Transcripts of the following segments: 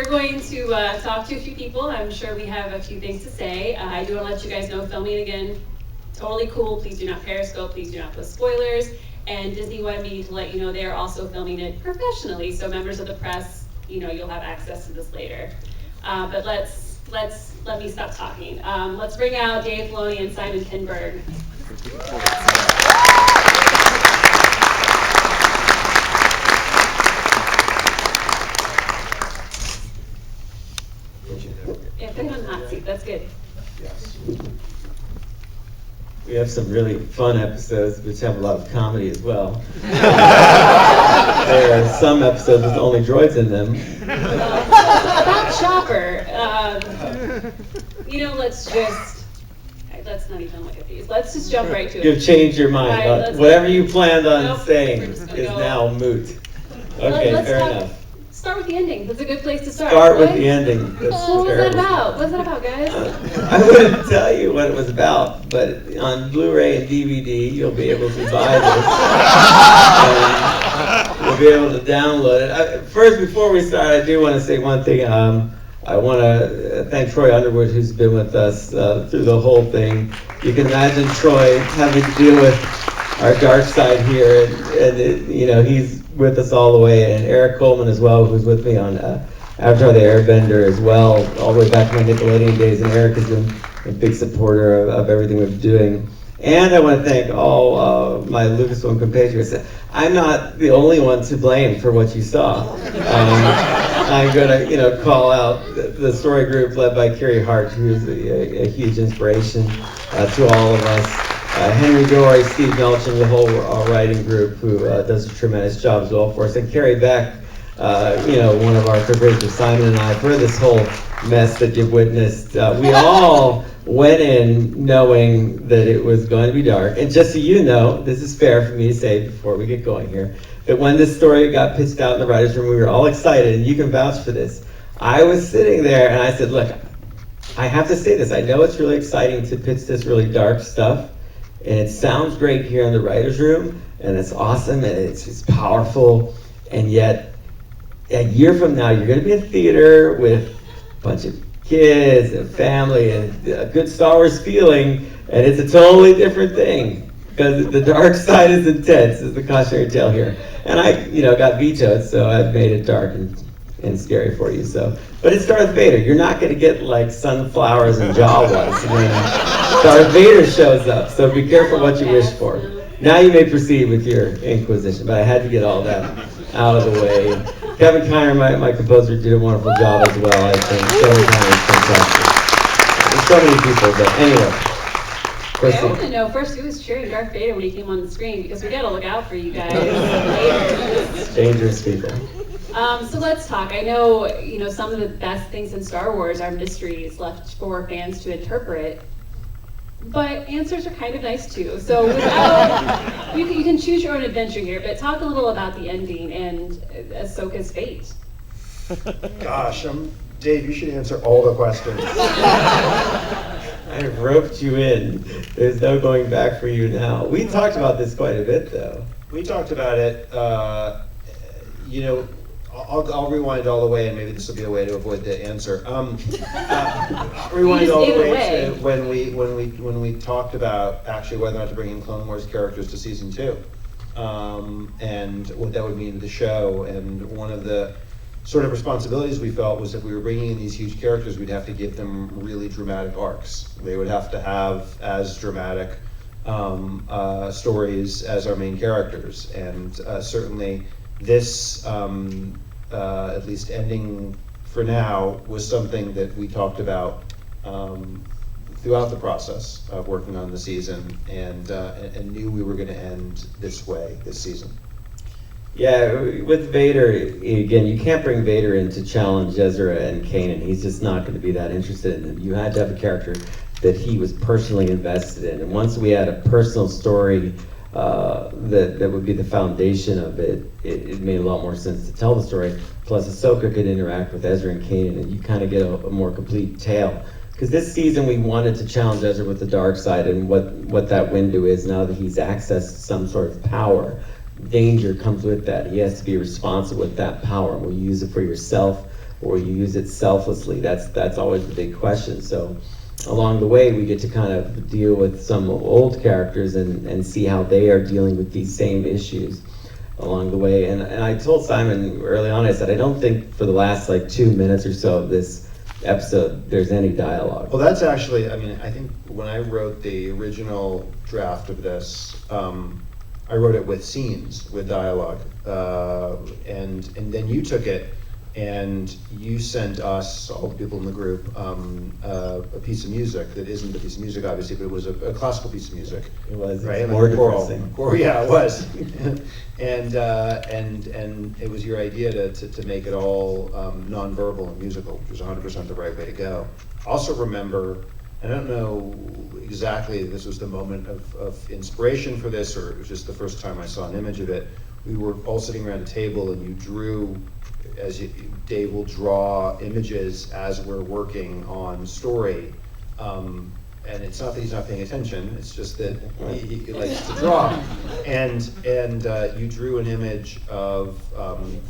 we're going to talk to a few people. I'm sure we have a few things to say. I do want to let you guys know, filming again, totally cool. Please do not Periscope. Please do not post spoilers. And Disney wanted me to let you know they are also filming it professionally. So members of the press, you'll have access to this later. But let me stop talking. Let's bring out Dave Filoni and Simon Kinberg. Yeah, put him on the hot seat. That's good. Yes. We have some really fun episodes which have a lot of comedy as well. There are some episodes with only droids in them. About Chopper, let's not even look at these. Let's just jump right to it. You've changed your mind. Right, whatever you planned on Nope, saying we're just is gonna go. now moot. Okay, Let's fair talk- enough. Start with the ending. That's a good place to start. Start with right? the ending. That's What was that terrible. about? What's that about, guys? I wouldn't tell you what it was about, but on Blu-ray and DVD, you'll be able to buy this. And you'll be able to download it. First, before we start, I do want to say one thing. I want to thank Troy Underwood, who's been with us through the whole thing. You can imagine Troy having to deal with our dark side here, and he's with us all the way, and Eric Coleman as well, who's with me on Avatar the Airbender as well, all the way back to my Nickelodeon days, and Eric has been a big supporter of everything we're doing. And I want to thank all my Lucasfilm compatriots. I'm not the only one to blame for what you saw. I'm going to call out the story group led by Carrie Hart, who is a huge inspiration to all of us. Henry Dory, Steve Melchin, the whole writing group, who does a tremendous job as well for us, and Carrie Beck, one of our co-creators, Simon and I, for this whole mess that you've witnessed. We all went in knowing that it was going to be dark. And just so you know, this is fair for me to say before we get going here, that when this story got pitched out in the writer's room, we were all excited, and you can vouch for this. I was sitting there and I said, look, I have to say this. I know it's really exciting to pitch this really dark stuff, and it sounds great here in the writer's room, and it's awesome, and it's powerful, and yet a year from now, you're going to be in theater with a bunch of kids and family and a good Star Wars feeling, and it's a totally different thing, because the dark side is intense, is the cautionary tale here. And I, got vetoed, so I've made it dark and scary for you. But it's Darth Vader. You're not going to get like sunflowers and Jawas when Darth Vader shows up. So be careful what you wish for. Now you may proceed with your Inquisition, but I had to get all that out of the way. Kevin Kiner, my composer, did a wonderful job as well, I think. Kevin Kiner is fantastic. There's so many people, but anyway. Okay, I want to know first who was cheering Darth Vader when he came on the screen, because we got to look out for you guys later. Dangerous people. So let's talk. I know, some of the best things in Star Wars are mysteries left for fans to interpret, but answers are kind of nice too. So without, you can choose your own adventure here, but talk a little about the ending and Ahsoka's fate. Gosh, Dave, you should answer all the questions. I roped you in. There's no going back for you now. We talked about this quite a bit, though. We talked about it. I'll rewind all the way, and maybe this will be a way to avoid the answer. Rewind all the way to when we talked about actually whether or not to bring in Clone Wars characters to season 2, and what that would mean to the show. And one of the sort of responsibilities we felt was if we were bringing in these huge characters, we'd have to give them really dramatic arcs. They would have to have as dramatic stories as our main characters, and certainly this, at least ending for now, was something that we talked about throughout the process of working on the season, and knew we were going to end this way this season. Yeah, with Vader, again, you can't bring Vader in to challenge Ezra and Kanan. He's just not going to be that interested in him. You had to have a character that he was personally invested in. And once we had a personal story that would be the foundation of it, it made a lot more sense to tell the story. Plus, Ahsoka could interact with Ezra and Kanan, and you kind of get a more complete tale. Because this season, we wanted to challenge Ezra with the dark side and what that window is now that he's accessed some sort of power. Danger comes with that. He has to be responsible with that power. Will you use it for yourself? or you use it selflessly? That's always the big question. So along the way, we get to kind of deal with some old characters and see how they are dealing with these same issues along the way. And I told Simon early on, I said, I don't think for the last like 2 minutes or so of this episode there's any dialogue. Well, that's actually, I mean, I think when I wrote the original draft of this, I wrote it with scenes, with dialogue, and then you took it and you sent us, all the people in the group, a piece of music that isn't a piece of music, obviously, but it was a classical piece of music. It was, right? More depressing. Yeah, it was. and it was your idea to make it all nonverbal and musical, which was 100% the right way to go. Also remember, I don't know exactly if this was the moment of inspiration for this, or it was just the first time I saw an image of it. We were all sitting around a table and you drew, Dave will draw images as we're working on story. And it's not that he's not paying attention, it's just that he likes to draw. And you drew an image of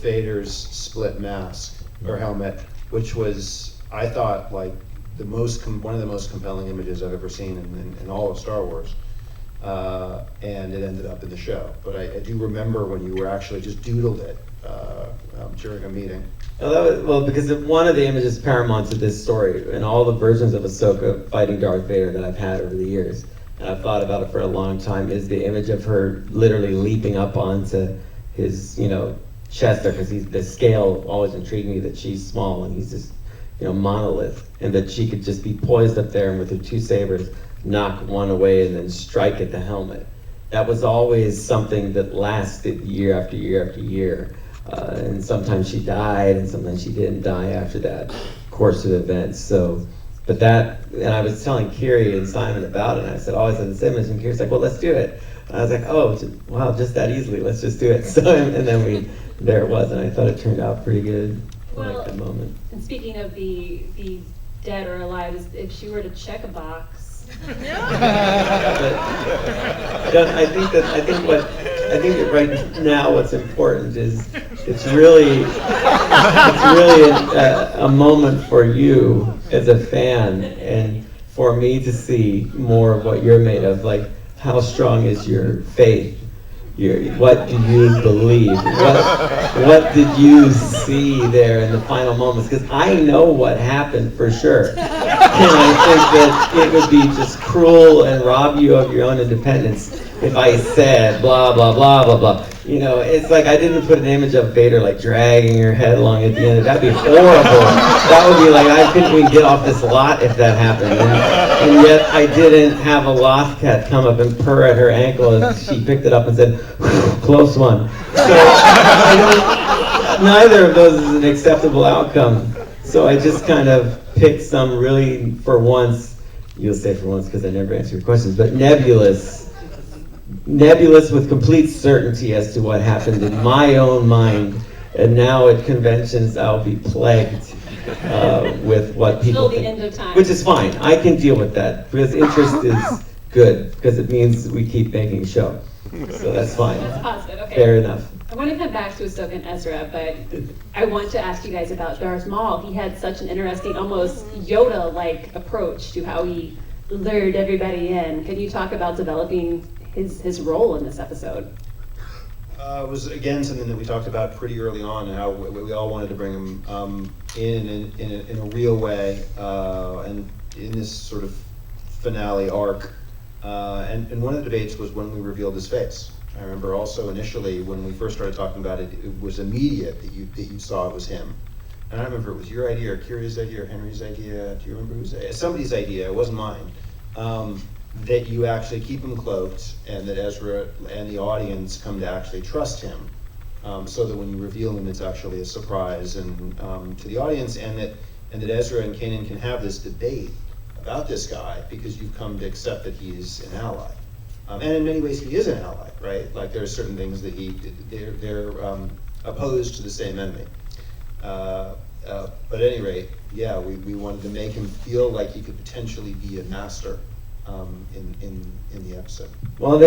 Vader's split mask, or helmet, which was, I thought, like one of the most compelling images I've ever seen in all of Star Wars. And it ended up in the show. But I do remember when you were actually just doodled it during a meeting. Well, because one of the images paramount to this story, and all the versions of Ahsoka fighting Darth Vader that I've had over the years, and I've thought about it for a long time, is the image of her literally leaping up onto his, chest there, because the scale always intrigued me, that she's small and he's this, monolith, and that she could just be poised up there and with her two sabers knock one away and then strike at the helmet. That was always something that lasted year after year after year. And sometimes she died, and sometimes she didn't die after that course of events. So, but that, and I was telling Kiri and Simon about it, and I said, I said this image, and Kiri's like, well, let's do it. And I was like, wow, just that easily, let's just do it. So, and then there it was, and I thought it turned out pretty good. Well, like the moment. And speaking of the dead or alive, if she were to check a box. I think that right now what's important is it's really a moment for you as a fan, and for me to see more of what you're made of. Like, how strong is your faith? What do you believe? What did you see there in the final moments? Because I know what happened for sure. And I think that it would be just cruel and rob you of your own independence if I said blah, blah, blah, blah, blah. It's like I didn't put an image of Vader like dragging her head along at the end. That'd be horrible. That would be like, I couldn't even get off this lot if that happened. And yet I didn't have a loth cat come up and purr at her ankle as she picked it up and said, close one. So neither of those is an acceptable outcome. So I just kind of picked some really, for once, you'll say for once because I never answer your questions, but nebulous with complete certainty as to what happened in my own mind. And now at conventions I'll be plagued with what people Till the think, end of time. which is fine. I can deal with that because interest is good, because it means we keep making show. So that's fine. That's positive. Okay. Fair enough. I want to come back to Ahsoka and Ezra, but I want to ask you guys about Darth Maul. He had such an interesting, almost Yoda-like approach to how he lured everybody in. Can you talk about developing his role in this episode? It was, again, something that we talked about pretty early on, and how we all wanted to bring him in a real way, and in this sort of finale arc. And one of the debates was when we revealed his face. I remember also initially when we first started talking about it, it was immediate that you saw it was him. And I remember it was your idea, or Kiri's idea, or Henry's idea. Do you remember whose idea? Somebody's idea. It wasn't mine. That you actually keep him cloaked, and that Ezra and the audience come to actually trust him, so that when you reveal him, it's actually a surprise and to the audience, and that Ezra and Kanan can have this debate about this guy because you've come to accept that he's an ally, and in many ways he is an ally, right? Like there are certain things that they're opposed to the same enemy. But at any rate, yeah, we wanted to make him feel like he could potentially be a master. in the episode. Well,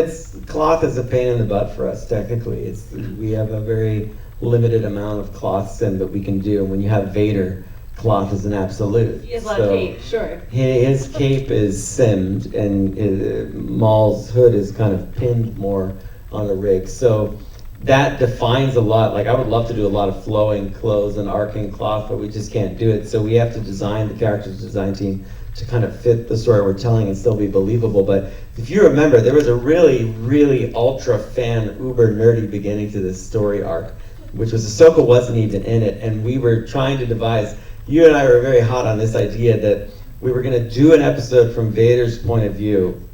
cloth is a pain in the butt for us. Technically, we have a very limited amount of cloth sim that we can do. And when you have Vader, cloth is an absolute. He has a lot of cape, sure. His cape is simmed, and Maul's hood is kind of pinned more on the rig. So that defines a lot. Like, I would love to do a lot of flowing clothes and arcing cloth, but we just can't do it. So we have to design the characters design team to kind of fit the story we're telling and still be believable. But if you remember, there was a really, really ultra fan, uber nerdy beginning to this story arc, which was Ahsoka wasn't even in it, and we were trying to devise. You and I were very hot on this idea that we were going to do an episode from Vader's point of view,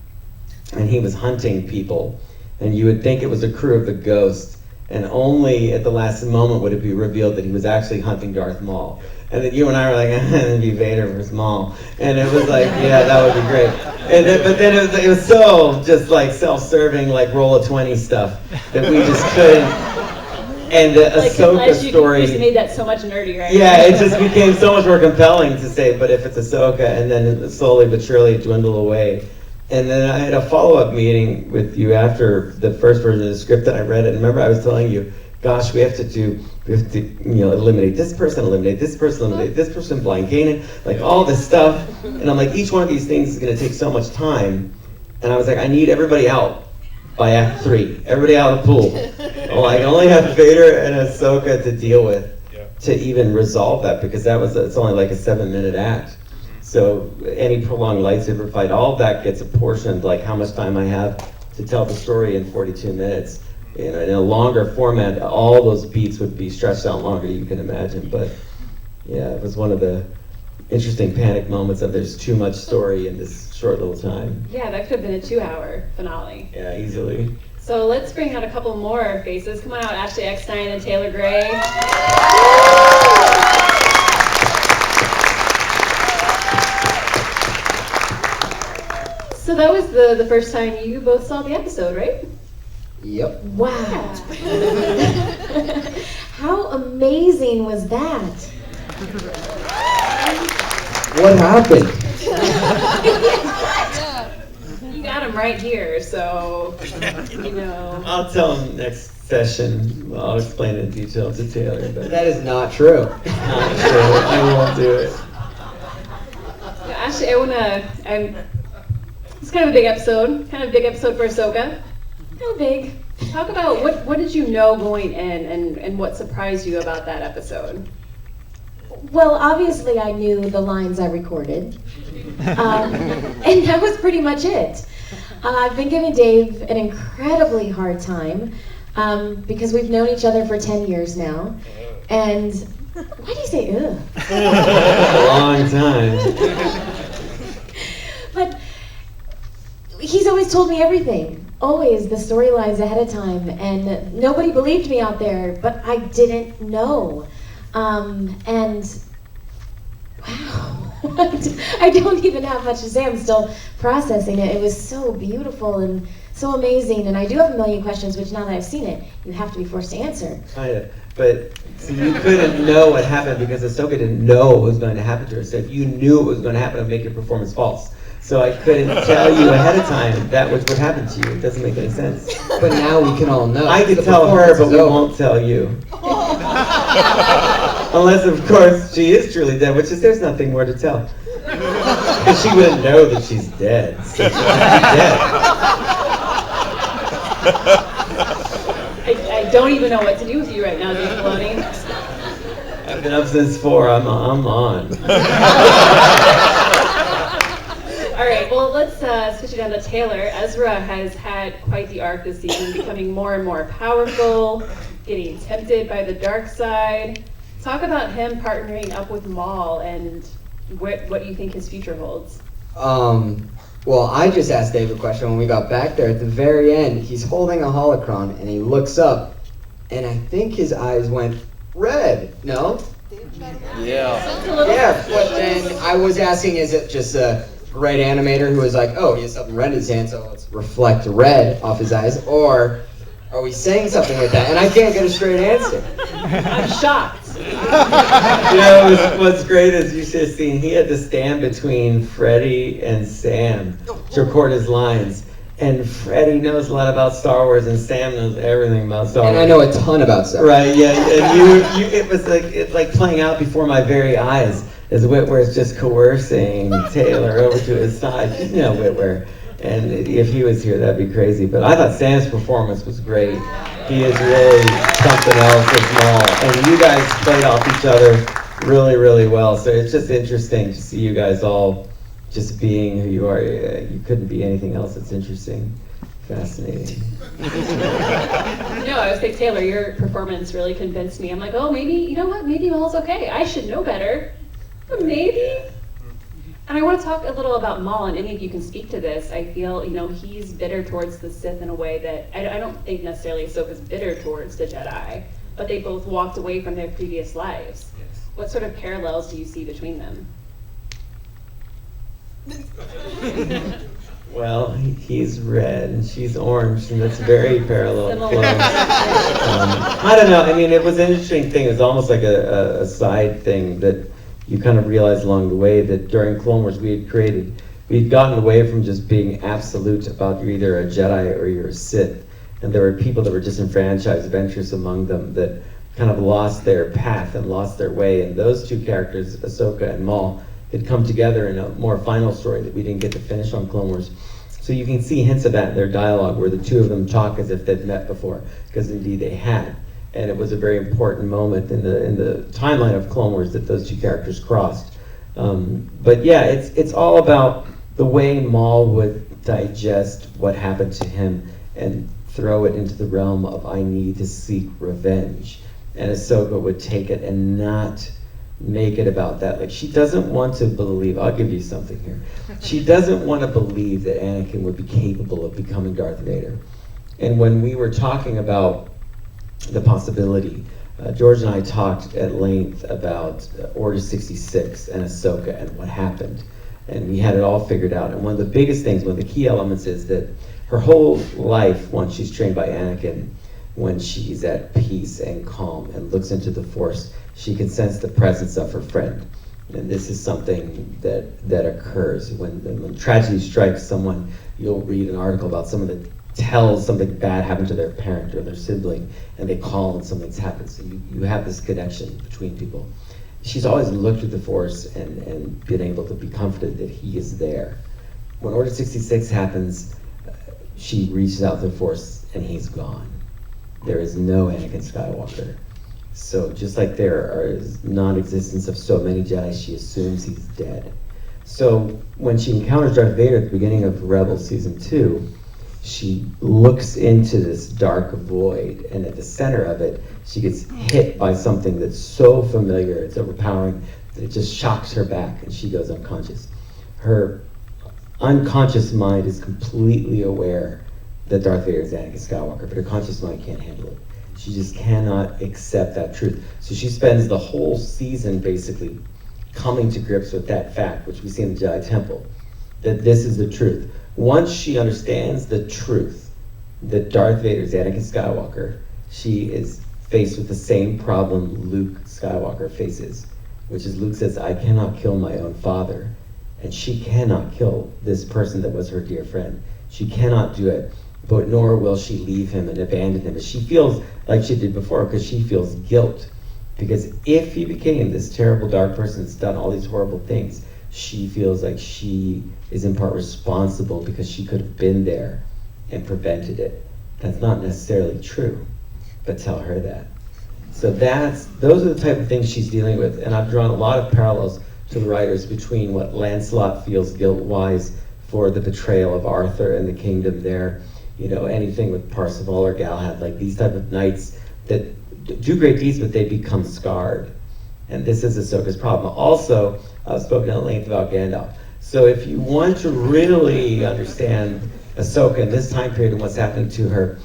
and he was hunting people, and you would think it was a crew of the Ghost, and only at the last moment would it be revealed that he was actually hunting Darth Maul. And then you and I were like, it'd be Vader versus Maul. And it was like, yeah, that would be great. And then, but then it was so just like self-serving, like roll of 20 stuff that we just couldn't. And the Like, Ahsoka story. You made that so much nerdy, right? Yeah, it just became so much more compelling to say, but if it's Ahsoka, and then slowly but surely dwindle away. And then I had a follow-up meeting with you after the first version of the script that I read it. And remember, I was telling you, gosh, we have to eliminate this person, eliminate this person, blind Kanan, like all this stuff. And I'm like, each one of these things is going to take so much time. And I was like, I need everybody out by Act 3. Everybody out of the pool. Well, I can only have Vader and Ahsoka to deal with to even resolve that, because it's only like a 7-minute act. So any prolonged lightsaber fight, all of that gets apportioned, like how much time I have to tell the story in 42 minutes. In a longer format, all those beats would be stretched out longer, you can imagine. But yeah, it was one of the interesting panic moments of there's too much story in this short little time. Yeah, that could have been a 2-hour finale. Yeah, easily. So let's bring out a couple more faces. Come on out, Ashley Eckstein and Taylor Gray. So that was the first time you both saw the episode, right? Yep. Wow. How amazing was that? What happened? You got him right here, so, I'll tell him next session. I'll explain it in detail to Taylor. But That is not true. not true. I won't do it. Ashley, it's kind of a big episode for Ahsoka. How big? Talk about what did you know going in and what surprised you about that episode? Well, obviously I knew the lines I recorded, and that was pretty much it. I've been giving Dave an incredibly hard time because we've known each other for 10 years now, and why do you say ugh? A long time. But he's always told me everything. Always the storylines ahead of time, and nobody believed me out there, but I didn't know. And wow, I don't even have much to say. I'm still processing it. It was so beautiful and so amazing, and I do have a million questions, which now that I've seen it, you have to be forced to answer. Kind of. But see, you couldn't know what happened because Ahsoka didn't know what was going to happen to her. So if you knew what was going to happen, it would make your performance false. So I couldn't tell you ahead of time that which would happen to you. It doesn't make any sense. But now we can all know. I could tell her, but we won't tell you. Unless, of course, she is truly dead, which is there's nothing more to tell. Because she wouldn't know that she's dead. So she's dead. I don't even know what to do with you right now, Dave Filoni. I've been up since 4. I'm on. All right, well, let's switch it down to Taylor. Ezra has had quite the arc this season, becoming more and more powerful, getting tempted by the dark side. Talk about him partnering up with Maul and what you think his future holds. Well, I just asked Dave a question when we got back there. At the very end, he's holding a holocron, and he looks up, and I think his eyes went red. No? Yeah, but then I was asking, is it just a great animator who was like, oh, he has something red in his hand, so let's reflect red off his eyes, or are we saying something with that? And I can't get a straight answer. I'm shocked. What's great is you should have seen, he had to stand between Freddie and Sam to record his lines. And Freddie knows a lot about Star Wars, and Sam knows everything about Star Wars. And I know a ton about Star Wars. Right, yeah, and it's like playing out before my very eyes as Whitwer's just coercing Taylor over to his side. You know Whitwer. And if he was here, that'd be crazy. But I thought Sam's performance was great. He is really something else as Maul. And you guys played off each other really, really well. So it's just interesting to see you guys all just being who you are. You couldn't be anything else. It's interesting, fascinating. No, I was like, Taylor, your performance really convinced me. I'm like, oh, maybe, you know what? Maybe Maul's okay. I should know better. But maybe. And I want to talk a little about Maul, and any of you can speak to this. I feel, he's bitter towards the Sith in a way that I don't think necessarily Ahsoka's bitter towards the Jedi, but they both walked away from their previous lives. Yes. What sort of parallels do you see between them? Well, he's red and she's orange, and that's very parallel. I don't know. I mean, it was an interesting thing. It was almost like a side thing that you kind of realize along the way that during Clone Wars we'd gotten away from just being absolute about you're either a Jedi or you're a Sith. And there were people that were disenfranchised, adventurous among them, that kind of lost their path and lost their way. And those two characters, Ahsoka and Maul, had come together in a more final story that we didn't get to finish on Clone Wars. So you can see hints of that in their dialogue, where the two of them talk as if they'd met before, because indeed they had. And it was a very important moment in the timeline of Clone Wars that those two characters crossed. But yeah, it's all about the way Maul would digest what happened to him and throw it into the realm of I need to seek revenge. And Ahsoka would take it and not make it about that. Like, she doesn't want to believe, I'll give you something here. She doesn't want to believe that Anakin would be capable of becoming Darth Vader. And when we were talking about the possibility, George and I talked at length about Order 66 and Ahsoka and what happened. And we had it all figured out. And one of the biggest things, one of the key elements is that her whole life, once she's trained by Anakin, when she's at peace and calm and looks into the Force, she can sense the presence of her friend. And this is something that occurs when tragedy strikes someone. You'll read an article about someone that tells something bad happened to their parent or their sibling, and they call and something's happened. So you have this connection between people. She's always looked at the Force and been able to be comforted that he is there. When Order 66 happens, she reaches out to the Force and he's gone. There is no Anakin Skywalker. So just like there is non-existence of so many Jedi, she assumes he's dead. So when she encounters Darth Vader at the beginning of Rebels Season 2, she looks into this dark void, and at the center of it, she gets hit by something that's so familiar, it's overpowering, that it just shocks her back, and she goes unconscious. Her unconscious mind is completely aware that Darth Vader is Anakin Skywalker, but her conscious mind can't handle it. She just cannot accept that truth. So she spends the whole season basically coming to grips with that fact, which we see in the Jedi Temple, that this is the truth. Once she understands the truth that Darth Vader is Anakin Skywalker, she is faced with the same problem Luke Skywalker faces, which is Luke says, I cannot kill my own father, and she cannot kill this person that was her dear friend. She cannot do it, but nor will she leave him and abandon him, as she feels like she did before, because she feels guilt. Because if he became this terrible dark person that's done all these horrible things, she feels like she is in part responsible because she could have been there and prevented it. That's not necessarily true, but tell her that. So those are the type of things she's dealing with. And I've drawn a lot of parallels to the writers between what Lancelot feels guilt-wise for the betrayal of Arthur and the kingdom there. You know, anything with Parsifal or Galahad, like these type of knights that do great deeds, but they become scarred. And this is Ahsoka's problem. Also, I've spoken at length about Gandalf. So if you want to really understand Ahsoka in this time period and what's happening to her,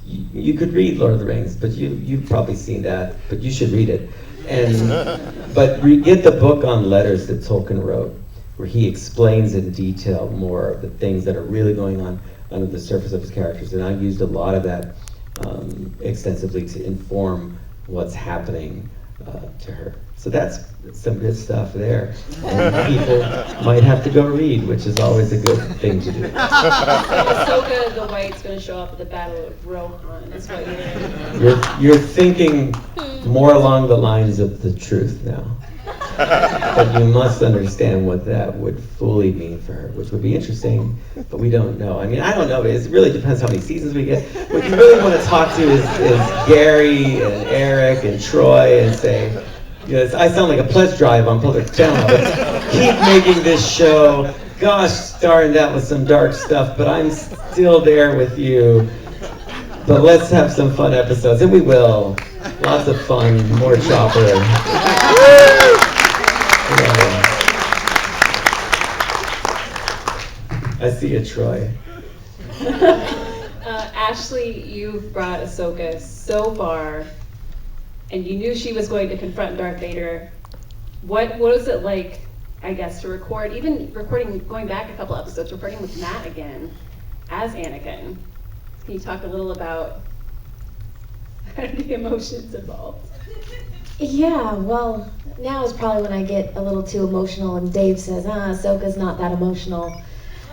you could read Lord of the Rings, but you've probably seen that, but you should read it. But get the book on letters that Tolkien wrote, where he explains in detail more of the things that are really going on under the surface of his characters. And I used a lot of that extensively to inform what's happening to her. So that's some good stuff there. And people might have to go read, which is always a good thing to do. Ahsoka the White's going to show up at the Battle of Rohan. That's what You're thinking more along the lines of the truth now. But you must understand what that would fully mean for her, which would be interesting, but we don't know. I mean, I don't know, but it really depends how many seasons we get. What you really want to talk to is Gary and Eric and Troy and say, you know, I sound like a pledge drive on Public Channel, but keep making this show. Gosh darn, that was some dark stuff, but I'm still there with you. But let's have some fun episodes, and we will. Lots of fun, more Chopper. Yeah. I see you, Troy. Ashley, you've brought Ahsoka so far, and you knew she was going to confront Darth Vader. What was it like, I guess, to record, even recording, going back a couple episodes, recording with Matt again as Anakin? Can you talk a little about the emotions involved? Yeah, well, now is probably when I get a little too emotional and Dave says, Ahsoka's not that emotional.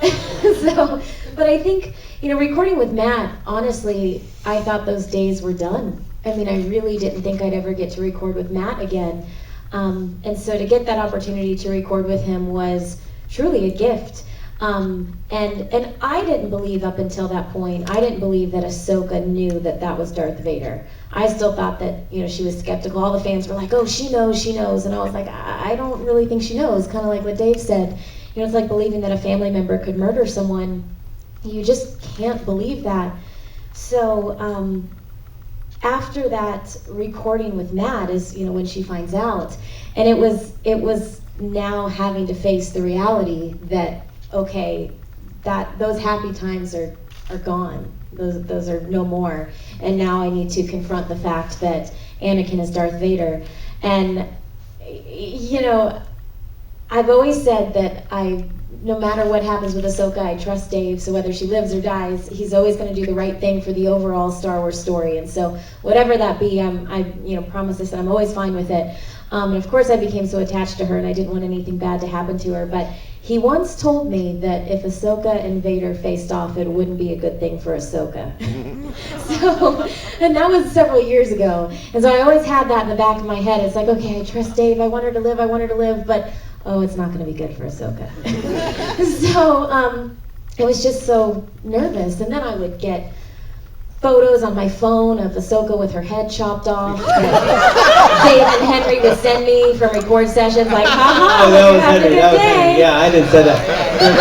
So, but I think, you know, recording with Matt, honestly, I thought those days were done. I mean, I really didn't think I'd ever get to record with Matt again. And so to get that opportunity to record with him was truly a gift. And I didn't believe up until that point, I didn't believe that Ahsoka knew that that was Darth Vader. I still thought that, you know, she was skeptical. All the fans were like, oh, she knows. And I was like, I don't really think she knows. Kind of like what Dave said. You know, it's like believing that a family member could murder someone. You just can't believe that. So after that recording with Matt is, you know, when she finds out. And it was now having to face the reality that, okay, that those happy times are gone. Those are no more. And now I need to confront the fact that Anakin is Darth Vader. And, you know, I've always said that no matter what happens with Ahsoka, I trust Dave, so whether she lives or dies, he's always going to do the right thing for the overall Star Wars story. And so whatever that be, I promise this, and I'm always fine with it. And of course I became so attached to her and I didn't want anything bad to happen to her, but he once told me that if Ahsoka and Vader faced off, it wouldn't be a good thing for Ahsoka. So, and that was several years ago. And so I always had that in the back of my head. It's like, okay, I trust Dave, I want her to live, but oh, it's not going to be good for Ahsoka. So it was just so nervous. And then I would get photos on my phone of Ahsoka with her head chopped off that Dave and Henry would send me from record sessions, like, haha, that was have a Henry. good That was day. Henry. Yeah, I didn't say that.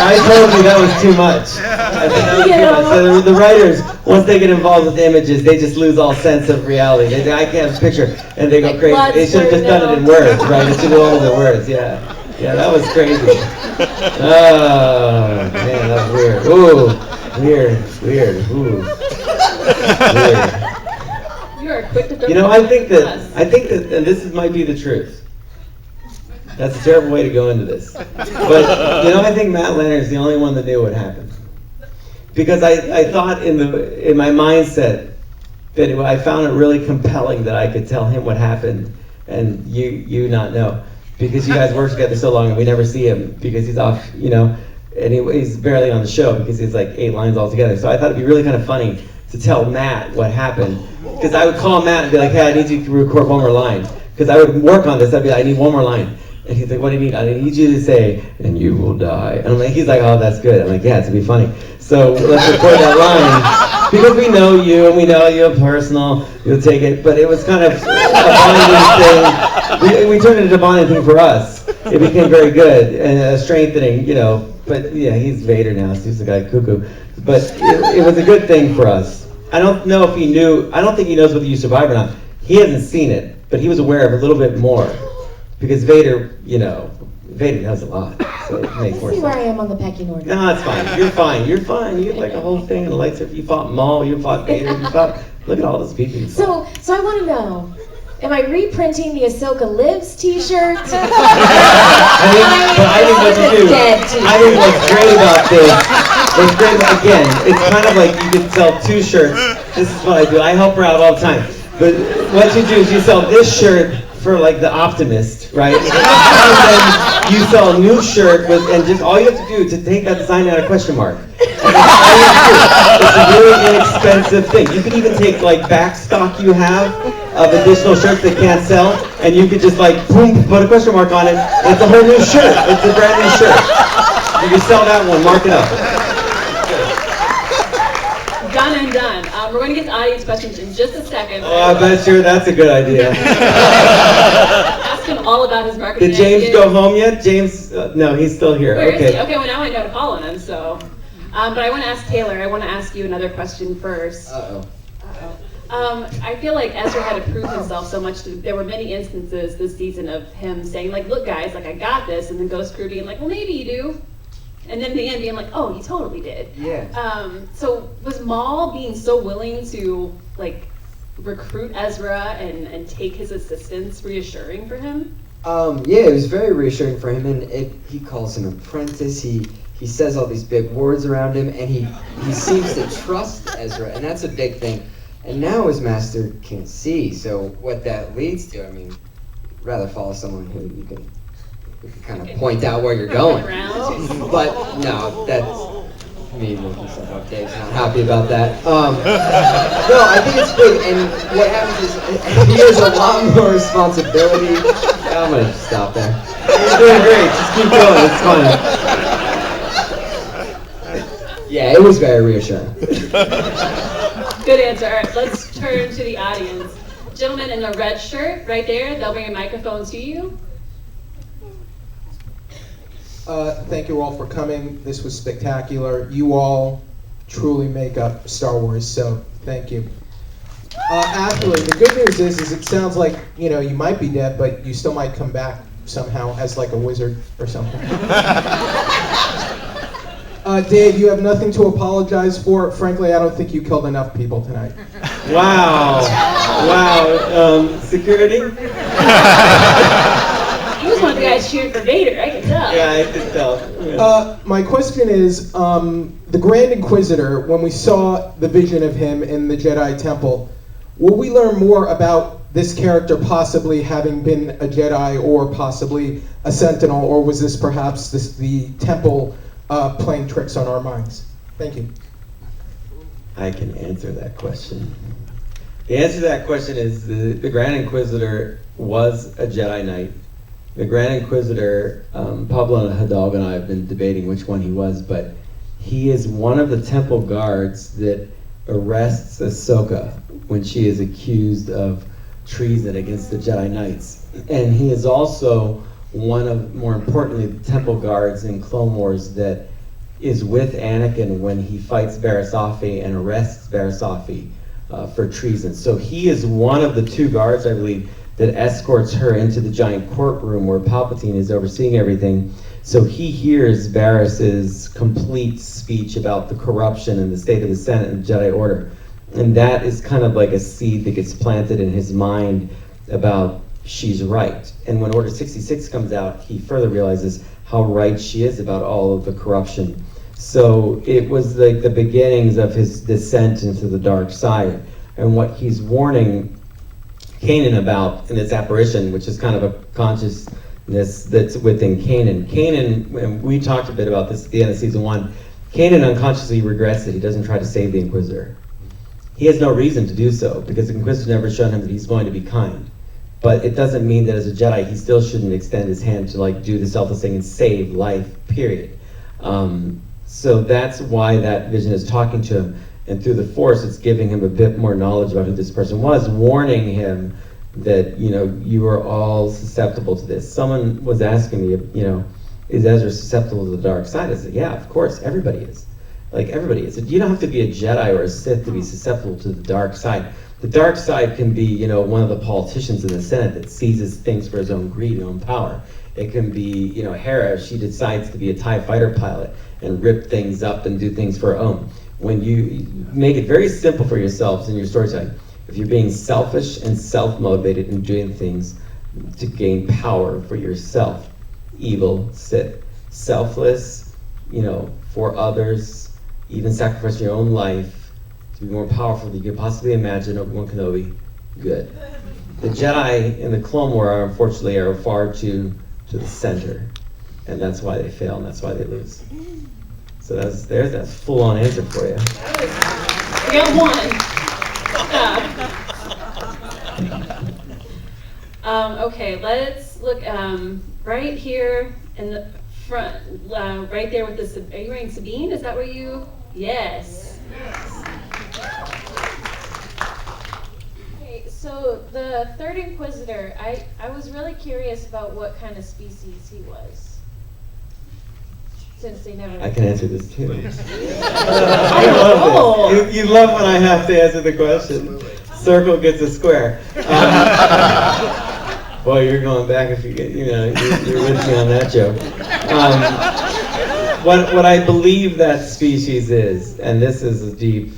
I told you that was too much. I said that was too much. So the writers, once they get involved with images, they just lose all sense of reality. They say, I can't have a picture, and they go Like crazy. blood They should have just done it in words, right? It should have all the words. Yeah, that was crazy. Oh man, that was weird. Ooh, weird. Ooh. Weird. You are quick to throw You know, I think that, and this might be the truth. That's a terrible way to go into this. But, you know, I think Matt Leonard's the only one that knew what happened. Because I thought in my mindset that I found it really compelling that I could tell him what happened and you not know. Because you guys work together so long and we never see him because he's off, you know, and he's barely on the show because he's like 8 lines altogether. So I thought it'd be really kind of funny to tell Matt what happened. Because I would call Matt and be like, hey, I need you to record one more line. Because I would work on this, I'd be like, I need one more line. And he's like, what do you mean? I need you to say, and you will die. And I'm like, he's like, oh, that's good. I'm like, yeah, it's gonna be funny. So let's record that line. Because we know you, and we know you're personal, you'll take it. But it was kind of a bonding thing. We turned it into a bonding thing for us. It became very good and a strengthening, you know. But yeah, he's Vader now, so he's the guy cuckoo. But it was a good thing for us. I don't know if he knew, I don't think he knows whether you survive or not. He hasn't seen it, but he was aware of a little bit more. Because Vader, you know, Vader knows a lot, so it makes more See sense. where I am on the pecking order. No, it's fine. You're fine. You get like a whole thing and the lights. You fought Maul. You fought Vader. You fought. Look at all those people. You fought. So I want to know, am I reprinting the Ahsoka Lives T-shirt? I think what you do. I think what's great about this. What's great again, it's kind of like you could sell 2 shirts. This is what I do. I help her out all the time. But what you do is you sell this shirt for like the optimist, right? And then you sell a new shirt with, and just all you have to do to take that design out a question mark. And that's all you have to do. It's a really inexpensive thing. You could even take like back stock you have of additional shirts that can't sell, and you could just like boom, put a question mark on it. And it's a whole new shirt. It's a brand new shirt. You can sell that one, mark it up. Done and done. We're going to get to audience questions in just a second. Oh, I bet you that's a good idea. Ask him all about his marketing. Did James ideas. go home yet? James, no, he's still here. Where is he? Okay. Okay, well now I know to call on him, so. But I want to ask Taylor, I want to ask you another question first. Uh-oh. I feel like Ezra had to prove himself so much. There were many instances this season of him saying, like, look guys, like I got this, and then Ghost Crew being like, well maybe you do. And then in the end being like, oh, you totally did. Yeah. So was Maul being so willing to like recruit Ezra and take his assistance reassuring for him? Yeah, it was very reassuring for him, and he calls him apprentice. He says all these big words around him, and he seems to trust Ezra, and that's a big thing. And now his master can see, so what that leads to, I mean, I'd rather follow someone who you can kind of point out where you're going. But no, that's me looking stuff up. Dave's not happy about that. No, I think it's big, and what happens is he has a lot more responsibility. I'm gonna stop there. You're doing great. Just keep going. It's fine. Yeah, it was very reassuring. Good answer. All right, let's turn to the audience. Gentleman in the red shirt right there, they'll bring a microphone to you. Thank you all for coming. This was spectacular. You all truly make up Star Wars, so thank you. Actually, the good news is it sounds like, you know, you might be dead, but you still might come back somehow as like a wizard or something. Dave, you have nothing to apologize for. Frankly, I don't think you killed enough people tonight. Wow. Wow. Security? He was one of the guys cheering for Vader, I can tell. Yeah, I can tell. Yeah. My question is, the Grand Inquisitor, when we saw the vision of him in the Jedi Temple, will we learn more about this character possibly having been a Jedi or possibly a Sentinel, or was this perhaps the Temple playing tricks on our minds? Thank you. I can answer that question. The answer to that question is the Grand Inquisitor was a Jedi Knight. The Grand Inquisitor, Pablo Hidalgo and I have been debating which one he was, but he is one of the temple guards that arrests Ahsoka when she is accused of treason against the Jedi Knights. And he is also one of, more importantly, the temple guards in Clone Wars that is with Anakin when he fights Barasafi and arrests Barasafi for treason. So he is one of the two guards, I believe, that escorts her into the giant courtroom where Palpatine is overseeing everything. So he hears Barris's complete speech about the corruption and the state of the Senate and the Jedi Order. And that is kind of like a seed that gets planted in his mind about she's right. And when Order 66 comes out, he further realizes how right she is about all of the corruption. So it was like the beginnings of his descent into the dark side. And what he's warning Kanan about in this apparition, which is kind of a consciousness that's within Kanan. Kanan, and we talked a bit about this at the end of season 1, Kanan unconsciously regrets that he doesn't try to save the Inquisitor. He has no reason to do so, because the Inquisitor never shown him that he's going to be kind. But it doesn't mean that as a Jedi, he still shouldn't extend his hand to like do the selfless thing and save life, period. So that's why that vision is talking to him. And through the Force, it's giving him a bit more knowledge about who this person was, warning him that, you know, you are all susceptible to this. Someone was asking me, you know, is Ezra susceptible to the dark side? I said, yeah, of course, everybody is. Like, everybody is. You don't have to be a Jedi or a Sith to be susceptible to the dark side. The dark side can be, you know, one of the politicians in the Senate that seizes things for his own greed and own power. It can be, you know, Hera, she decides to be a TIE fighter pilot and rip things up and do things for her own. When you make it very simple for yourselves in your storytelling, if you're being selfish and self-motivated and doing things to gain power for yourself, evil, Sith, selfless, you know, for others, even sacrificing your own life to be more powerful than you could possibly imagine, Obi-Wan Kenobi, good. The Jedi in the Clone War, unfortunately, are far too to the center, and that's why they fail, and that's why they lose. So there's that full-on answer for you. We got one. Okay, let's look right here in the front, right there with this. Are you wearing Sabine? Is that where you? Yes. Okay, so the third Inquisitor, I was really curious about what kind of species he was. Since they never. I can answer this too. I love this. You love when I have to answer the question. Circle gets a square. Boy, you're going back if you get, you're with me on that joke. What I believe that species is, and this is a deep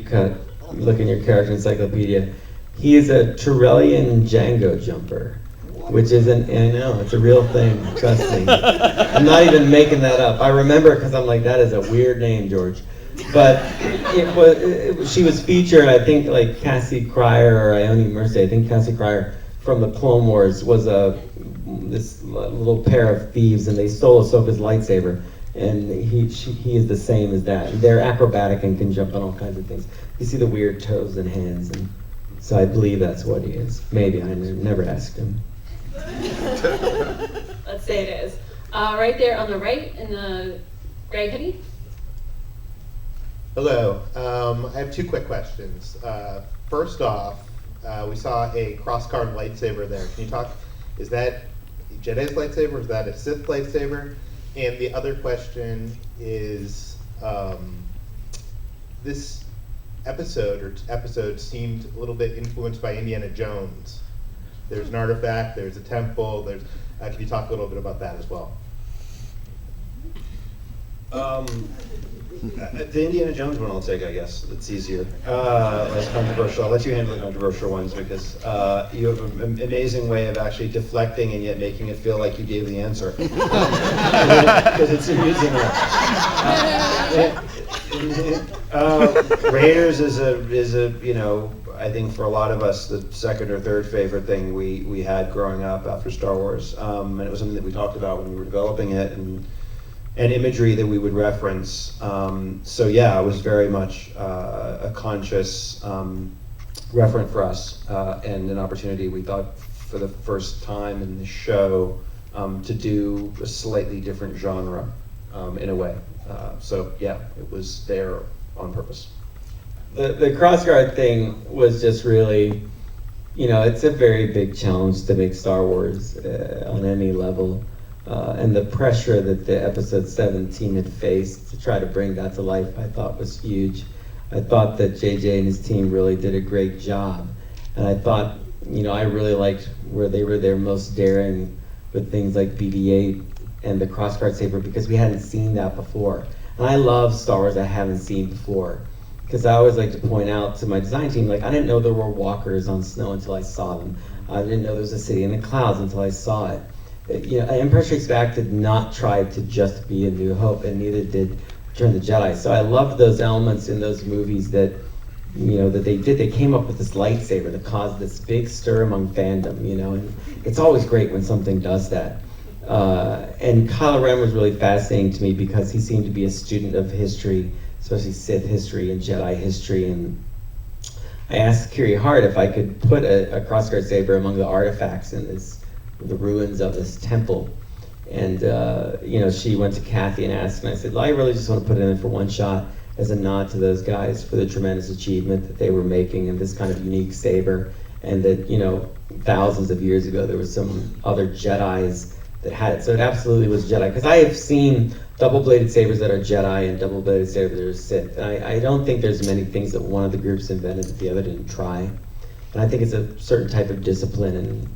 cut, look in your character encyclopedia, he is a Turellian Django jumper, which isn't, I know, it's a real thing, trust me. I'm not even making that up. I remember because I'm like, that is a weird name, George. But she was featured, I think, like Cassie Cryer or Ione Mercy, I think Cassie Cryer from the Clone Wars was this little pair of thieves, and they stole Ahsoka's lightsaber, and he is the same as that. They're acrobatic and can jump on all kinds of things. You see the weird toes and hands, and so I believe that's what he is. Maybe, I never asked him. Let's say it is. Right there on the right in the gray hoodie. Hello. I have two quick questions. First off, we saw a cross-card lightsaber there. Can you talk? Is that a Jedi's lightsaber? Or is that a Sith lightsaber? And the other question is, this episode seemed a little bit influenced by Indiana Jones. There's an artifact. There's a temple. Can you talk a little bit about that as well? The Indiana Jones one I'll take, I guess. It's easier. Less controversial. I'll let you handle the controversial ones because you have an amazing way of actually deflecting and yet making it feel like you gave the answer. Because it's amusing. Raiders is a I think for a lot of us the second or third favorite thing we had growing up after Star Wars, and it was something that we talked about when we were developing it, and imagery that we would reference. So yeah, it was very much a conscious referent for us, and an opportunity we thought for the first time in the show to do a slightly different genre in a way. So yeah, it was there on purpose. The crossguard thing was just really, it's a very big challenge to make Star Wars on any level. And the pressure that the episode 17 had faced to try to bring that to life, I thought was huge. I thought that JJ and his team really did a great job. And I thought, I really liked where they were their most daring with things like BB-8 and the crossguard saber, because we hadn't seen that before. And I love Star Wars I haven't seen before, because I always like to point out to my design team, like, I didn't know there were walkers on snow until I saw them. I didn't know there was a city in the clouds until I saw it. Empire Strikes Back did not try to just be A New Hope, and neither did Return of the Jedi. So I loved those elements in those movies that, that they did. They came up with this lightsaber that caused this big stir among fandom, and it's always great when something does that. And Kylo Ren was really fascinating to me because he seemed to be a student of history, especially Sith history and Jedi history. And I asked Kiri Hart if I could put a crossguard saber among the artifacts in the ruins of this temple. And she went to Kathy and asked, and I said, I really just want to put it in for one shot as a nod to those guys for the tremendous achievement that they were making in this kind of unique saber, and that thousands of years ago there was some other Jedis that had it. So it absolutely was Jedi, because I have seen double-bladed sabers that are Jedi and double-bladed sabers that are Sith, and I don't think there's many things that one of the groups invented that the other didn't try. And I think it's a certain type of discipline and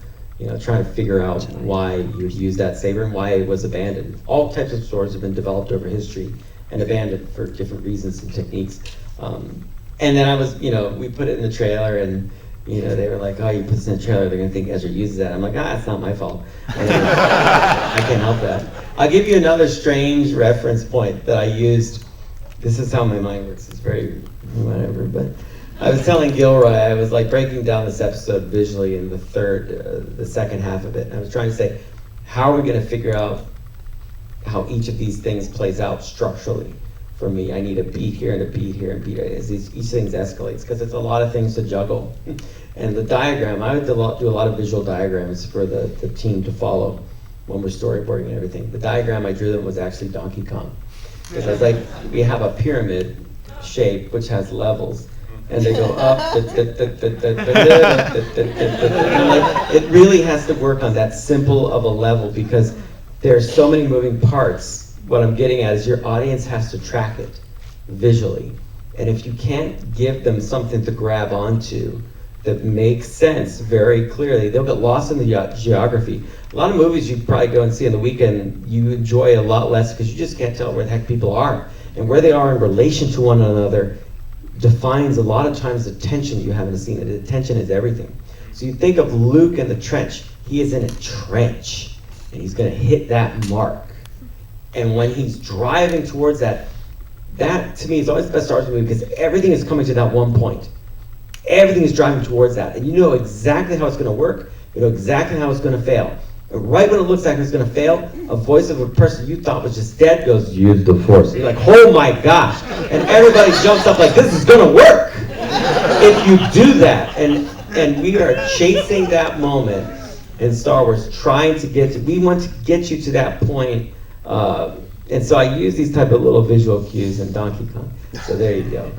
trying to figure out why you would use that saber and why it was abandoned. All types of swords have been developed over history and abandoned for different reasons and techniques. And then I was, we put it in the trailer, and they were like, oh, you put this in the trailer, they're gonna think Ezra uses that. I'm like, it's not my fault. I can't help that. I'll give you another strange reference point that I used. This is how my mind works. It's very whatever, but I was telling Gilroy, I was like breaking down this episode visually in the second half of it. And I was trying to say, how are we going to figure out how each of these things plays out structurally? For me, I need a beat here and a beat here and beat here as each thing escalates, because it's a lot of things to juggle. And the diagram, I would do a lot of visual diagrams for the team to follow when we're storyboarding and everything. The diagram I drew them was actually Donkey Kong. Because I was like, we have a pyramid shape which has levels, and they go up, it really has to work on that simple of a level, because there's so many moving parts. What I'm getting at is your audience has to track it visually. And if you can't give them something to grab onto that makes sense very clearly, they'll get lost in the geography. A lot of movies you probably go and see on the weekend, you enjoy a lot less because you just can't tell where the heck people are. And where they are in relation to one another defines a lot of times the tension you have in a scene. And the tension is everything. So you think of Luke in the trench. He is in a trench, and he's going to hit that mark. And when he's driving towards that to me is always the best Star Wars movie, because everything is coming to that one point. Everything is driving towards that, and you know exactly how it's going to work. You know exactly how it's going to fail. And right when it looks like it's going to fail, a voice of a person you thought was just dead goes, "Use the Force." And you're like, "Oh my gosh!" And everybody jumps up like, "This is going to work!" If you do that, and we are chasing that moment in Star Wars, trying to we want to get you to that point. And so I use these type of little visual cues in Donkey Kong. So there you go.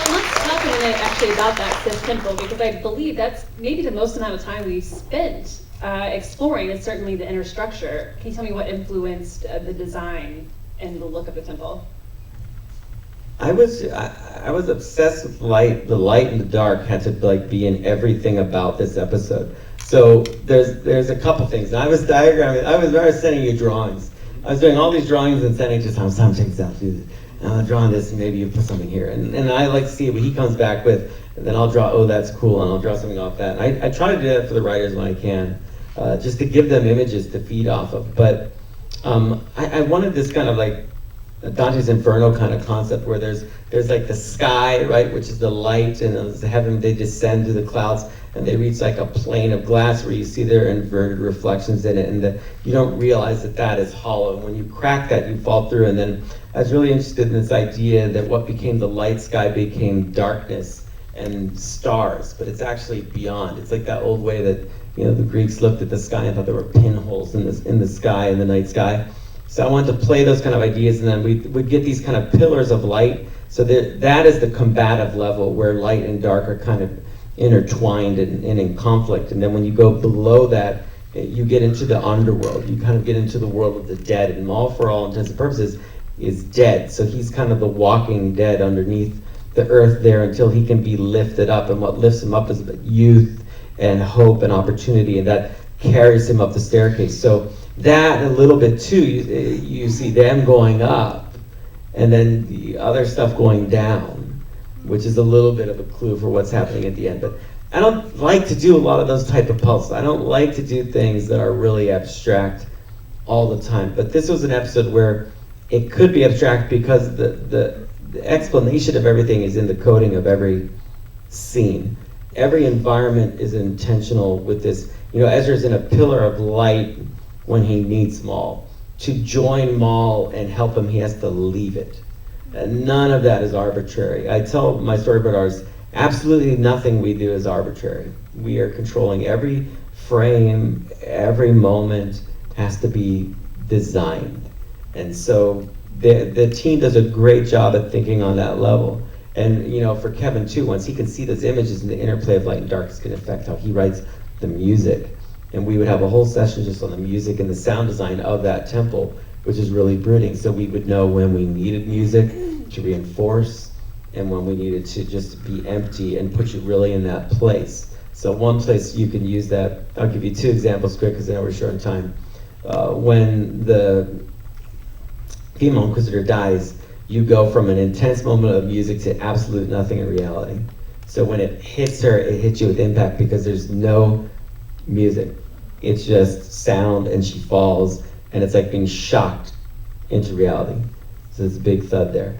Let's talk a minute actually about that Sith temple, because I believe that's maybe the most amount of time we've spent exploring, and certainly the inner structure. Can you tell me what influenced the design and the look of the temple? I was obsessed with light. The light and the dark had to be in everything about this episode. So there's a couple things. And I was diagramming. I was sending you drawings. I was doing all these drawings and sending to Tom. Check this out. I'm drawing this, and maybe you put something here. And I like to see what he comes back with. And then I'll draw. Oh, that's cool. And I'll draw something off that. And I try to do that for the writers when I can, just to give them images to feed off of. But I wanted this kind of like Dante's Inferno kind of concept, where there's like the sky, right, which is the light, and as heaven they descend to the clouds, and they reach like a plane of glass where you see their inverted reflections in it, and you don't realize that is hollow. And when you crack that, you fall through. And then I was really interested in this idea that what became the light sky became darkness and stars, but it's actually beyond. It's like that old way that the Greeks looked at the sky and thought there were pinholes in the sky, in the night sky. So I wanted to play those kind of ideas, and then we'd get these kind of pillars of light. So that is the combative level, where light and dark are kind of intertwined and in conflict. And then when you go below that, you get into the underworld. You kind of get into the world of the dead, and Maul, for all intents and purposes, is dead. So he's kind of the walking dead underneath the earth there until he can be lifted up. And what lifts him up is youth and hope and opportunity, and that carries him up the staircase. So that a little bit too, you see them going up, and then the other stuff going down, which is a little bit of a clue for what's happening at the end. But I don't like to do a lot of those type of puzzles. I don't like to do things that are really abstract all the time. But this was an episode where it could be abstract, because the explanation of everything is in the coding of every scene. Every environment is intentional with this. Ezra's in a pillar of light when he needs Maul. To join Maul and help him, he has to leave it. And none of that is arbitrary. I tell my storyboard artists, absolutely nothing we do is arbitrary. We are controlling every frame, every moment has to be designed. And so the team does a great job at thinking on that level. And for Kevin too, once he can see those images and the interplay of light and dark, it's going to affect how he writes the music. And we would have a whole session just on the music and the sound design of that temple, which is really brooding. So we would know when we needed music to reinforce, and when we needed to just be empty and put you really in that place. So one place you can use that, I'll give you two examples quick because I know we're short on time. When the female Inquisitor dies, you go from an intense moment of music to absolute nothing in reality. So when it hits her, it hits you with impact because there's no music. It's just sound, and she falls, and it's like being shocked into reality. So there's a big thud there.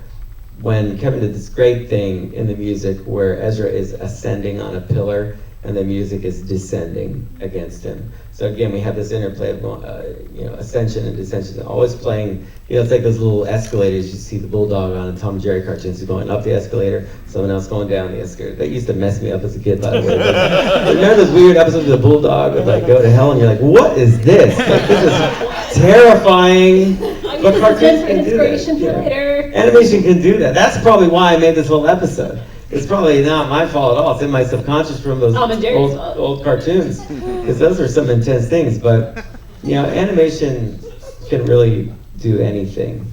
when Kevin did this great thing in the music where Ezra is ascending on a pillar and the music is descending against him. So again, we have this interplay of ascension and descension, always playing. It's like those little escalators you see the bulldog on in Tom and Jerry cartoons. He's going up the escalator, someone else going down the escalator. That used to mess me up as a kid, by the way. Remember those weird episodes of the bulldog would like go to hell, and you're like, what is this? Like, this is terrifying. But cartoons can do that. Inspiration for later. Animation can do that. That's probably why I made this whole episode. It's probably not my fault at all. It's in my subconscious from those old cartoons, because those are some intense things. But animation can really do anything.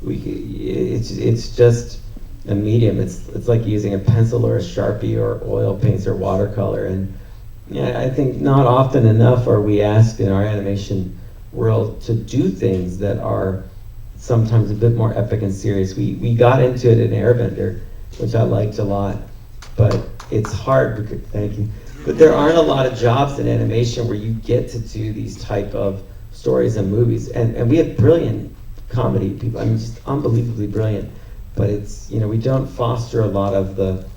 It's just a medium. It's like using a pencil or a Sharpie or oil paints or watercolor. And I think not often enough are we asked in our animation world to do things that are sometimes a bit more epic and serious. We got into it in Airbender, which I liked a lot, but it's hard because, thank you, but there aren't a lot of jobs in animation where you get to do these type of stories and movies, and we have brilliant comedy people, I mean just unbelievably brilliant, but it's, we don't foster a lot of the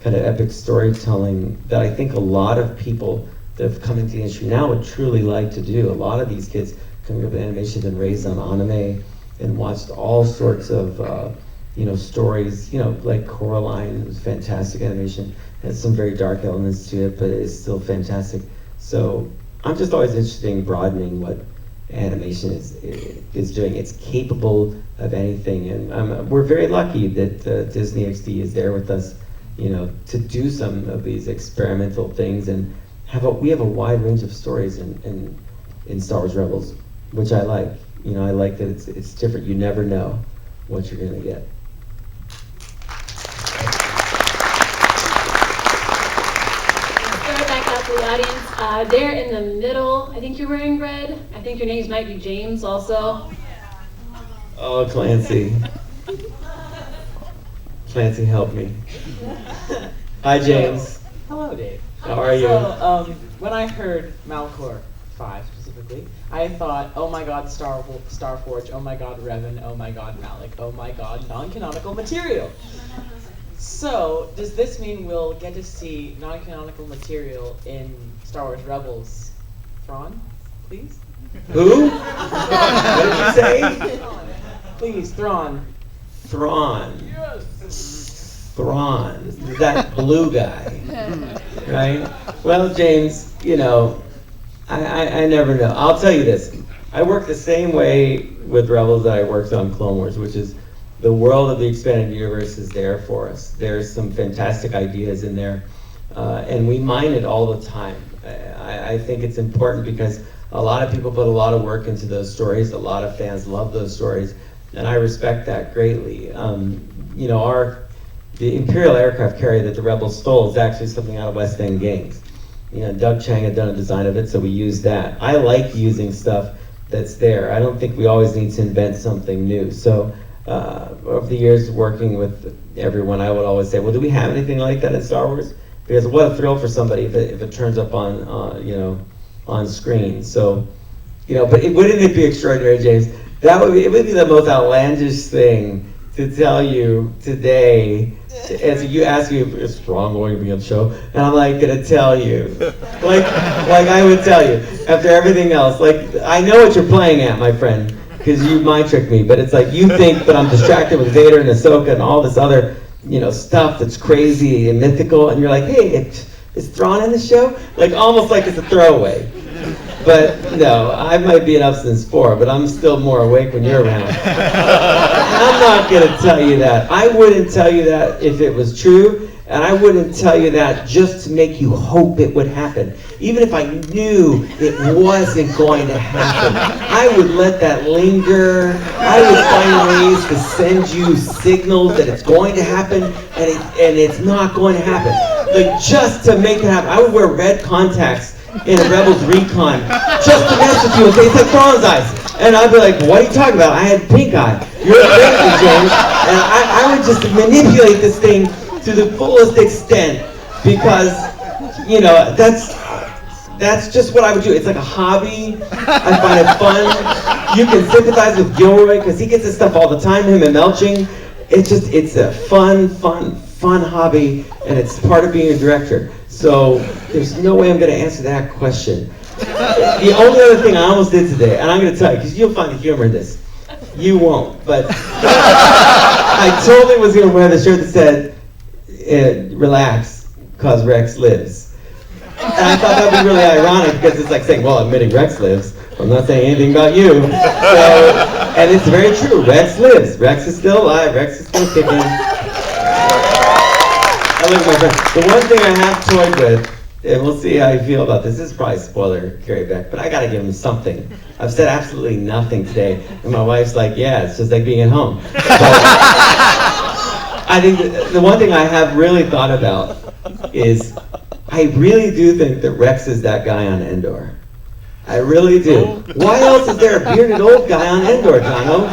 kind of epic storytelling that I think a lot of people that have come into the industry now would truly like to do. A lot of these kids coming up with animation have been raised on anime and watched all sorts of stories, like Coraline was fantastic animation, has some very dark elements to it, but it's still fantastic. So I'm just always interested in broadening what animation is doing. It's capable of anything, and we're very lucky that Disney XD is there with us, to do some of these experimental things, and we have a wide range of stories in Star Wars Rebels, which I like. I like that it's different. You never know what you're gonna get. The audience, there in the middle, I think you're wearing red. I think your names might be James also. Oh, Clancy. Clancy, help me. Hi, James. Hello, Dave. How are you? So, when I heard Malcor 5 specifically, I thought, oh my god, Starforge, oh my god, Revan, oh my god, Malik, oh my god, non-canonical material. So, does this mean we'll get to see non-canonical material in Star Wars Rebels? Thrawn, please? Who? What did you say? Please, Thrawn. Thrawn. Yes. Thrawn. That blue guy. Right? Well, James, I never know. I'll tell you this. I work the same way with Rebels that I worked on Clone Wars, which is the world of the expanded universe is there for us. There's some fantastic ideas in there, and we mine it all the time. I think it's important because a lot of people put a lot of work into those stories. A lot of fans love those stories, and I respect that greatly. The Imperial aircraft carrier that the Rebels stole is actually something out of West End Games. Doug Chang had done a design of it, so we used that. I like using stuff that's there. I don't think we always need to invent something new. So over the years working with everyone, I would always say, well, do we have anything like that in Star Wars? Because what a thrill for somebody if it turns up on screen. So, but wouldn't it be extraordinary, James? It would be the most outlandish thing to tell you today. As you ask me if it's wrong going to be on the show, and I'm like gonna tell you, like I would tell you after everything else. Like I know what you're playing at, my friend, because you mind tricked me. But it's like you think that I'm distracted with Vader and Ahsoka and all this other, stuff that's crazy and mythical, and you're like, hey, is Thrawn in the show? Like almost like it's a throwaway. But no, I might be an abstinence 4, but I'm still more awake when you're around. I'm not gonna tell you that. I wouldn't tell you that if it was true, and I wouldn't tell you that just to make you hope it would happen. Even if I knew it wasn't going to happen, I would let that linger. I would find ways to send you signals that it's going to happen, and it's not going to happen. Like just to make it happen. I would wear red contacts in a Rebels recon just to mess with you and say it's like Thrawn's eyes. And I'd be like, what are you talking about? I had pink eye. You're crazy, James. And I would just manipulate this thing to the fullest extent because, that's just what I would do. It's like a hobby. I find it fun. You can sympathize with Gilroy because he gets this stuff all the time, him and Melching. it's a fun hobby, and it's part of being a director. So there's no way I'm going to answer that question. The only other thing I almost did today, and I'm going to tell you, because you'll find the humor in this. You won't, but I totally was going to wear the shirt that said, relax, cause Rex lives. And I thought that would be really ironic, because it's like saying, well, admitting Rex lives, I'm not saying anything about you. So, and it's very true, Rex lives. Rex is still alive, Rex is still kicking. I look at my friend. The one thing I have toyed with, and we'll see how you feel about this. This is probably a spoiler, Carrie Beck, but I gotta give him something. I've said absolutely nothing today, and my wife's like, yeah, it's just like being at home. But I think the one thing I have really thought about is, I really do think that Rex is that guy on Endor. I really do. Why else is there a bearded old guy on Endor, Tano?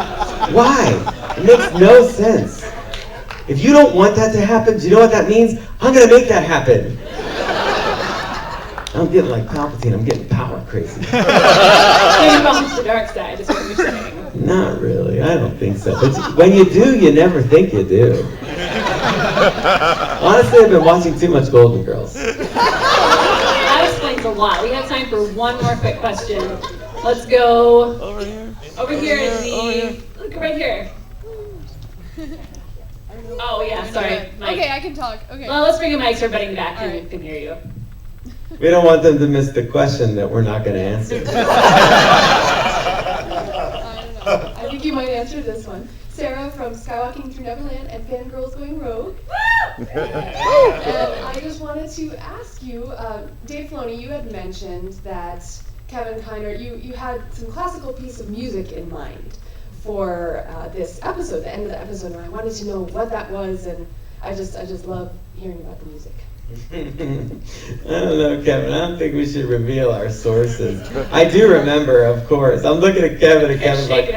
Why? It makes no sense. If you don't want that to happen, do you know what that means? I'm gonna make that happen. I'm getting like Palpatine, I'm getting power crazy. Getting bumped to the dark side is what you're saying. Not really, I don't think so. But when you do, you never think you do. Honestly, I've been watching too much Golden Girls. That explains a lot. We have time for one more quick question. Let's go over here in the, look right here. Oh yeah, sorry, Mike. Okay, I can talk. Okay. Well, let's bring a mic so everybody in the back can hear you. We don't want them to miss the question that we're not going to answer. I don't know. I think you might answer this one. Sarah from Skywalking Through Neverland and Fangirls Going Rogue. And I just wanted to ask you, Dave Filoni, you had mentioned that Kevin Kiner, you had some classical piece of music in mind for this episode, the end of the episode, and I wanted to know what that was, and I just love hearing about the music. I don't know, Kevin. I don't think we should reveal our sources. I do remember, of course. I'm looking at Kevin, and Kevin's like,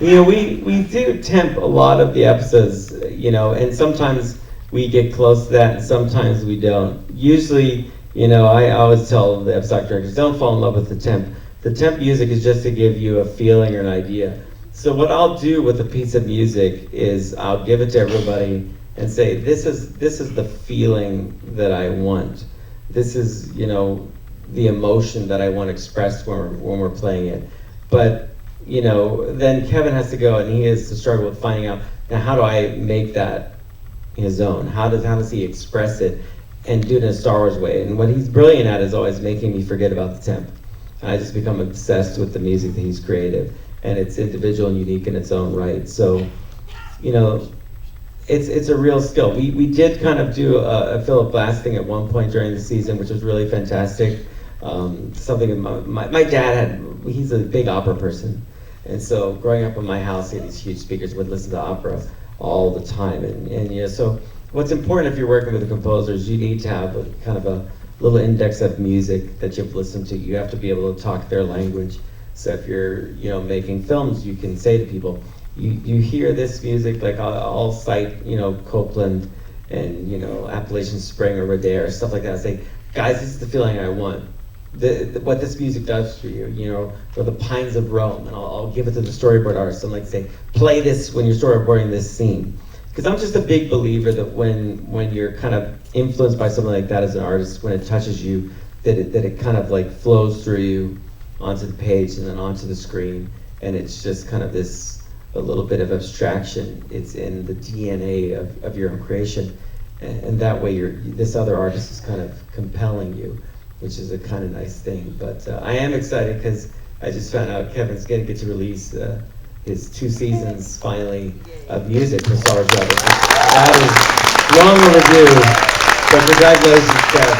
You know, we do temp a lot of the episodes, you know, and sometimes we get close to that, and sometimes we don't. Usually, you know, I always tell the episode directors, don't fall in love with the temp. The temp music is just to give you a feeling or an idea. So what I'll do with a piece of music is I'll give it to everybody and say, this is the feeling that I want. This is, you know, the emotion that I want expressed when we're playing it. But, you know, then Kevin has to go and he has to struggle with finding out, now how do I make that his own? How does he express it and do it in a Star Wars way? And what he's brilliant at is always making me forget about the temp. And I just become obsessed with the music that he's created. And it's individual and unique in its own right. So, you know, it's a real skill. We did kind of do a Philip Glass thing at one point during the season, which was really fantastic. Something my dad he's a big opera person. And so growing up in my house, he had these huge speakers, would listen to opera all the time. And you know, so what's important if you're working with a composer is you need to have kind of a little index of music that you've listened to. You have to be able to talk their language. So if you're, you know, making films, you can say to people, you hear this music, like I'll cite, you know, Copeland and, you know, Appalachian Spring or Rodair, stuff like that. I say, guys, this is the feeling I want. What this music does for you, you know, or the Pines of Rome, and I'll give it to the storyboard artist. I'm like, say, play this when you're storyboarding this scene. Because I'm just a big believer that when you're kind of influenced by something like that as an artist, when it touches you, that it kind of like flows through you onto the page and then onto the screen, and it's just kind of a little bit of abstraction. It's in the DNA of your own creation, and that way this other artist is kind of compelling you, which is a kind of nice thing. But I am excited because I just found out Kevin's going to get to release his 2 seasons finally of music for Star Wars Rebels. That is long overdue. So congratulations, Kev.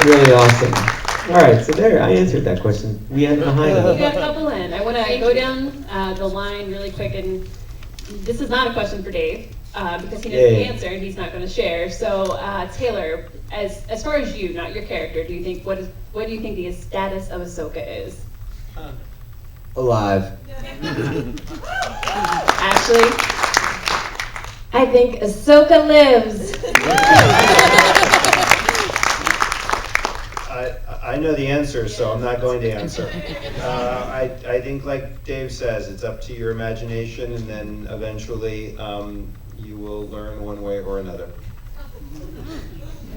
Really awesome. All right, so there, I answered that question. We had behind We it. got a couple in. I want to go down the line really quick, and this is not a question for Dave because he knows the answer and he's not going to share. So Taylor, as far as you, not your character, do you think what do you think the status of Ahsoka is? Alive. Ashley? I think Ahsoka lives. I know know the answer, so I'm not going to answer. I think, like Dave says, it's up to your imagination, and then eventually you will learn one way or another.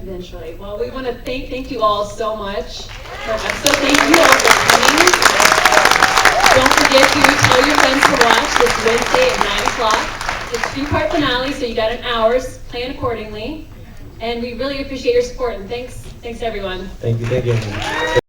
Eventually. Well, we want to thank you all so much. So thank you all for coming. Don't forget to tell your friends to watch this Wednesday at 9 o'clock. It's a 3-part finale, so you got an hour. Plan accordingly. And we really appreciate your support, and thanks everyone. Thank you.